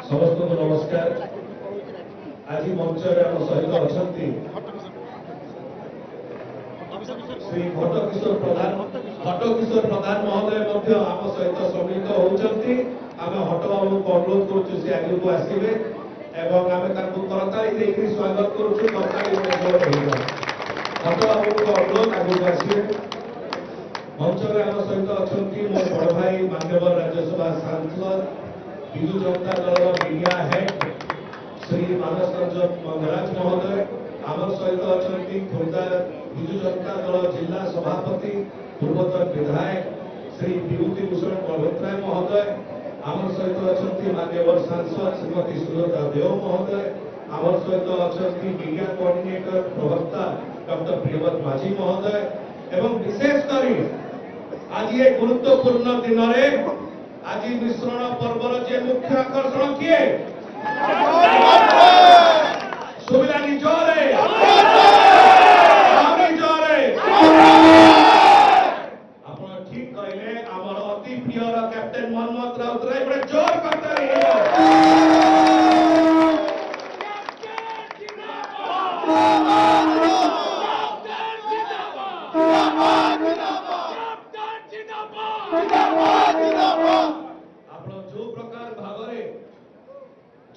समस्त को नमस्कार। आज मंच सहित अच्छा श्री घटकिशोर प्रधान महोदय आम सहित सम्मिलित होती आम हट बाबू को अनुरोध करुँ सी आगे को आसवे एवं आम तरकारी देखिए स्वागत करुँ तरकारी हट बाबू को अनुरोध आगे को आसवे मंच में आम सहित अच्छा मो बड़ भाई माननीय राज्यसभा सांसद विजु जनता दल मीडिया हेड श्री मानस रंजन मंगराज महोदय आम सहित अच्छा खोर्धा विजु जनता दल जिला सभापति पूर्वतन विधायक श्री विभूति भूषण मल्होत्रा महोदय आम सहित अच्छा मान्यवर सांसद श्रीमती सुलता देव महोदय आम सहित अच्छा मीडिया कोऑर्डिनेटर प्रवक्ता डॉक्टर प्रियवत माझी महोदय एवं विशेषकर आज ये गुरुत्वपूर्ण दिन में आज मिश्रण पर्वर जे मुख्य आकर्षण किए सुविधानी जोरे आप ठीक कहले आमर अति प्रिय कैप्टेन मोहम्मद राउतराय बड़े जोर करते जो प्रकार भाव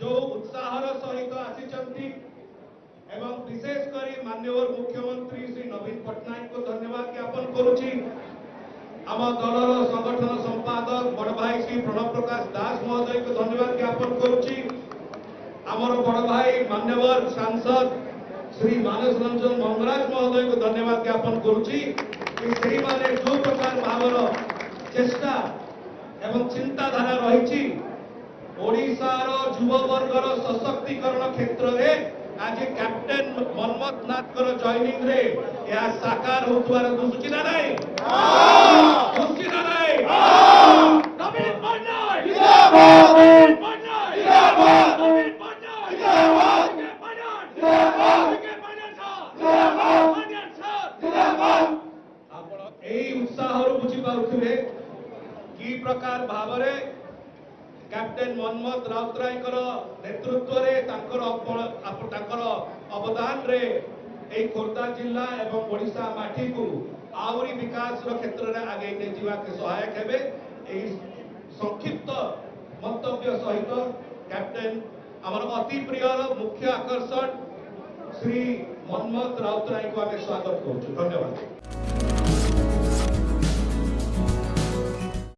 जो उत्साहर सहित आसी एवं विशेषकर माननीय मुख्यमंत्री श्री नवीन पट्टनायक को धन्यवाद ज्ञापन करुच्ची आम दलर संगठन संपादक बड़ भाई श्री प्रणव प्रकाश दास महोदय को धन्यवाद ज्ञापन करुच्ची आमर बड़ भाई मान्यवर सांसद श्री मानस रंजन मंगराज महोदय को धन्यवाद ज्ञापन करुच्ची जो प्रकार भावर चेष्टा एवं चिंताधारा रही ओडिशार युववर्गर सशक्तिकरण क्षेत्र में आज कैप्टेन मनमथ नाथ जॉइनिंग रे या साकार होतुवार दुसुची ना नहीं दुसुची ना नहीं नवीन पट्टनायक जिंदाबाद नवीन पट्टनायक जिंदाबाद नवीन पट्टनायक जिंदाबाद जिंदाबाद आपण एई उत्साह रो बुझी पाउथिबे की प्रकार भावरे कैप्टेन मोहम्मद राउतराय नेतृत्व अवदान रे ए खोर्धा जिला एवं ओडिशा माटी को आउरी विकास क्षेत्र में आगे नहीं जीवा के सहायक हेबे ए संक्षिप्त मंतव्य सहित कैप्टेन आमर अति प्रिय मुख्य आकर्षण श्री मोहम्मद राउतराय को आगे स्वागत करूँ। धन्यवाद।